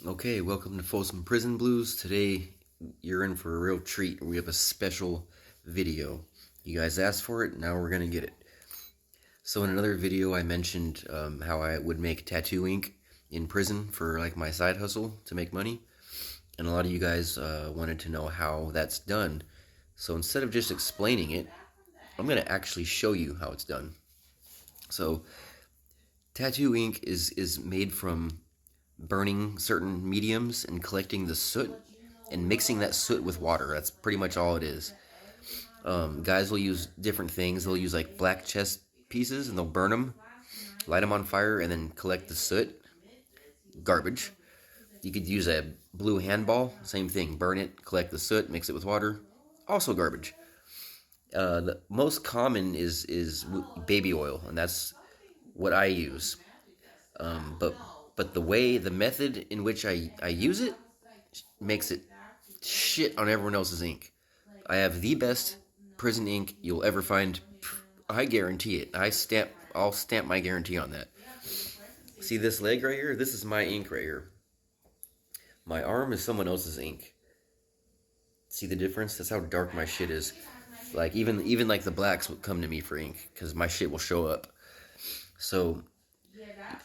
Okay, welcome to Folsom Prison Blues. Today, you're in for a real treat. We have a special video. You guys asked for it, now we're gonna get it. So in another video, I mentioned how I would make tattoo ink in prison for like my side hustle to make money. And a lot of you guys wanted to know how that's done. So instead of just explaining it, I'm gonna actually show you how it's done. So tattoo ink is made from burning certain mediums and collecting the soot and mixing that soot with water. That's pretty much all it is. Guys will use different things. They'll use like black chest pieces and they'll burn them, light them on fire, and then collect the soot. Garbage. You could use a blue handball. Same thing. Burn it, collect the soot, mix it with water. Also garbage. The most common is baby oil, and that's what I use. But the method in which I use it makes it shit on everyone else's ink. I have the best prison ink you'll ever find. I guarantee it. I'll stamp my guarantee on that. See this leg right here? This is my ink right here. My arm is someone else's ink. See the difference? That's how dark my shit is. Like even like the blacks would come to me for ink because my shit will show up. So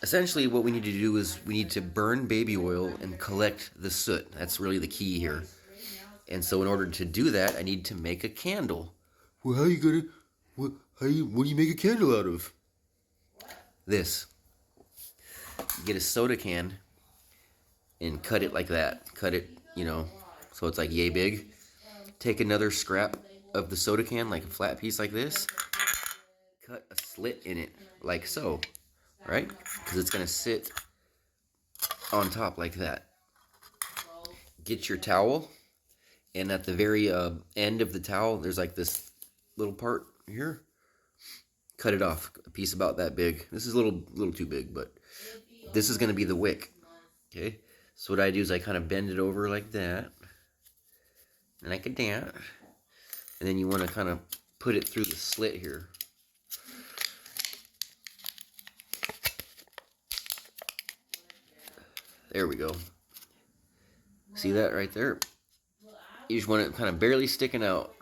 essentially what we need to do is we need to burn baby oil and collect the soot. That's really the key here. And so in order to do that, I need to make a candle. Well, how you gonna, what do you make a candle out of? This. You get a soda can and cut it like that. Cut it, so it's like yay big. Take another scrap of the soda can, like a flat piece like this. Cut a slit in it, like so, right? Because it's gonna sit on top like that. Get your towel, and at the very end of the towel, there's like this little part here. Cut it off, a piece about that big. This is a little too big, but this is gonna be the wick. Okay, so what I do is I kind of bend it over like that, like that, and then you want to kind of put it through the slit here. There we go. See that right there? You just want it kind of barely sticking out.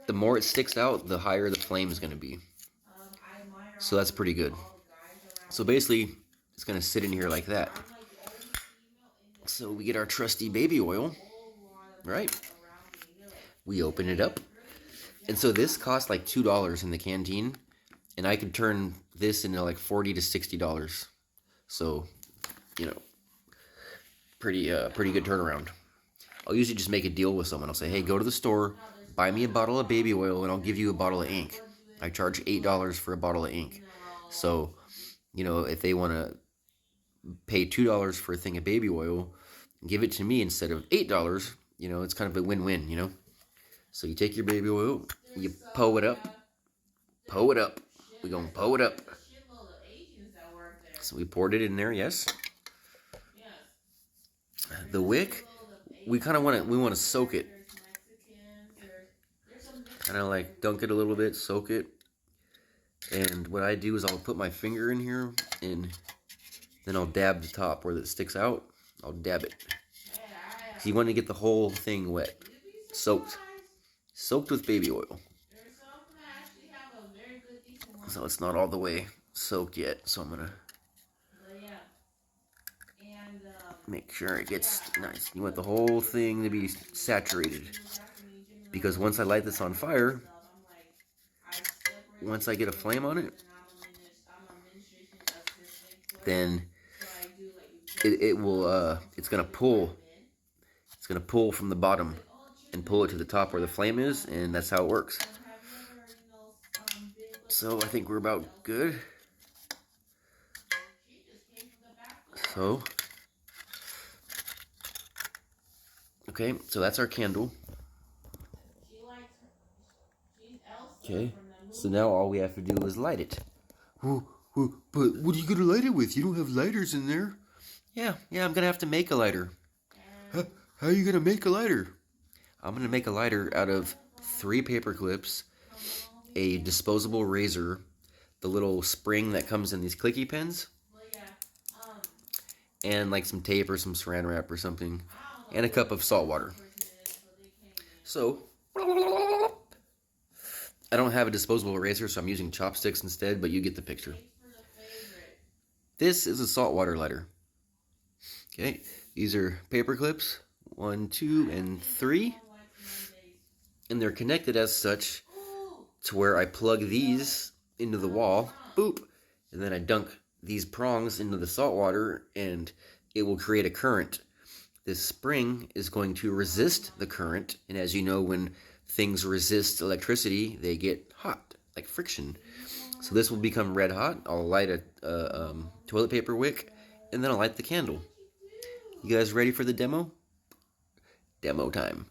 The more it sticks out, the higher the flame is going to be. So that's pretty good. So basically, it's going to sit in here like that. So we get our trusty baby oil, right? We open it up. And so this costs like $2 in the canteen. And I could turn this into like $40 to $60. So, pretty good turnaround. I'll usually just make a deal with someone. I'll say, hey, go to the store, buy me a bottle of baby oil, and I'll give you a bottle of ink. I charge $8 for a bottle of ink. So, if they want to pay $2 for a thing of baby oil, give it to me instead of $8, it's kind of a win-win, So you take your baby oil, you pour it up. We're going to pour it up. So we poured it in there, yes. The wick, we want to soak it. Kind of like dunk it a little bit, soak it. And what I do is I'll put my finger in here and then I'll dab the top where it sticks out. I'll dab it. So you want to get the whole thing wet, soaked with baby oil. So it's not all the way soaked yet, so I'm gonna make sure it gets nice. You want the whole thing to be saturated, because once I light this on fire, once I get a flame on it, then it will it's gonna pull from the bottom and pull it to the top where the flame is, and that's how it works. So I think we're about good. So okay, so that's our candle. Okay, so now all we have to do is light it. But what are you gonna light it with? You don't have lighters in there. Yeah, I'm gonna have to make a lighter. How are you gonna make a lighter? I'm gonna make a lighter out of 3 paper clips, a disposable razor, the little spring that comes in these clicky pens, and like some tape or some saran wrap or something, and a cup of salt water. So, I don't have a disposable eraser, so I'm using chopsticks instead, but you get the picture. This is a saltwater lighter. Okay, these are paper clips, 1, 2, and 3. And they're connected as such to where I plug these into the wall, boop, and then I dunk these prongs into the salt water, and it will create a current. This spring is going to resist the current, and as you know, when things resist electricity, they get hot, like friction. So this will become red hot. I'll light a toilet paper wick, and then I'll light the candle. You guys ready for the demo? Demo time.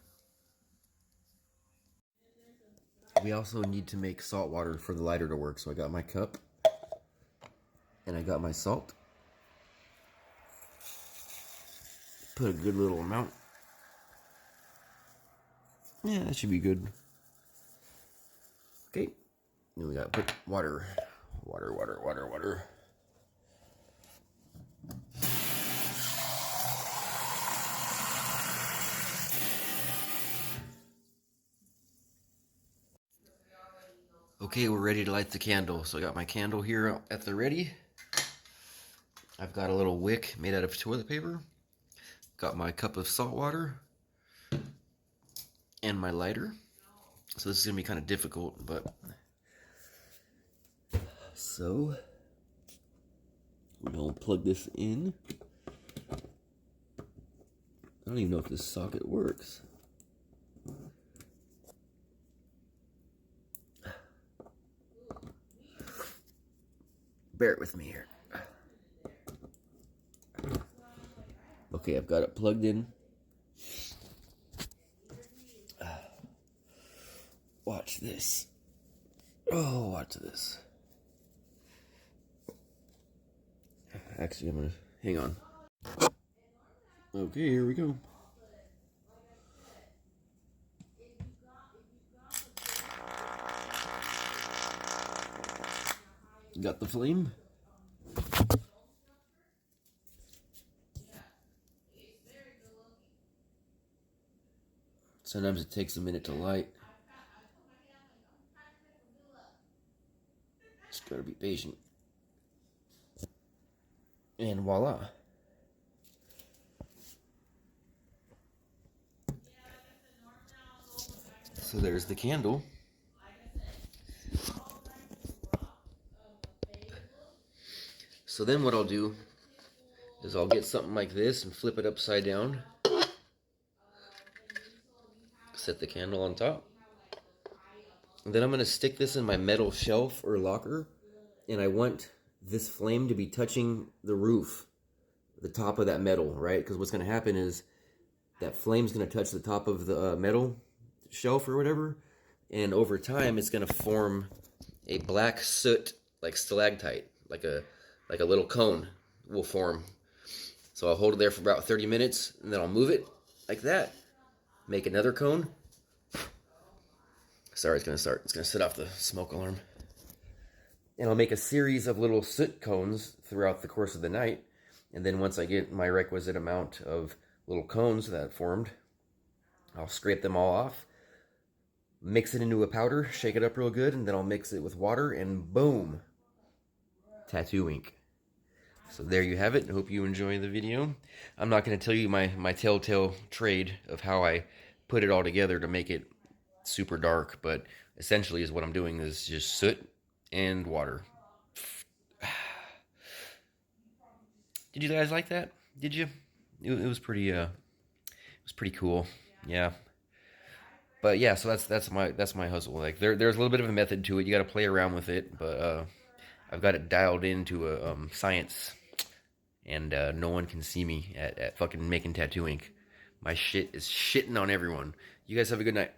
We also need to make salt water for the lighter to work, so I got my cup, and I got my salt. Put a good little amount. Yeah, that should be good. Okay, then we gotta put water. Water. Okay, we're ready to light the candle. So I got my candle here at the ready. I've got a little wick made out of toilet paper. Got my cup of salt water. And my lighter. So this is gonna be kind of difficult, but... So, we're gonna plug this in. I don't even know if this socket works. Bear with me here. Okay, I've got it plugged in. Watch this. Oh, watch this. Actually, I'm gonna hang on. Okay, here we go. Got the flame. Sometimes it takes a minute to light. Just gotta be patient. And voila. So there's the candle. So then what I'll do is I'll get something like this and flip it upside down. Set the candle on top. And then I'm going to stick this in my metal shelf or locker. And I want this flame to be touching the roof, the top of that metal, right? Because what's going to happen is that flame's going to touch the top of the metal shelf or whatever. And over time, it's going to form a black soot, like stalactite, like a little cone will form. So I'll hold it there for about 30 minutes, and then I'll move it like that. Make another cone. Sorry, it's going to start. It's going to set off the smoke alarm. And I'll make a series of little soot cones throughout the course of the night. And then once I get my requisite amount of little cones that formed, I'll scrape them all off, mix it into a powder, shake it up real good, and then I'll mix it with water, and boom, tattoo ink. So there you have it. I hope you enjoy the video. I'm not going to tell you my telltale trade of how I put it all together to make it super dark, but essentially is what I'm doing is just soot and water. Did you guys like that? Did you? It was pretty cool. Yeah. But yeah, so that's my hustle. Like there's a little bit of a method to it. You got to play around with it, but I've got it dialed into a science, and no one can see me at fucking making tattoo ink. My shit is shitting on everyone. You guys have a good night.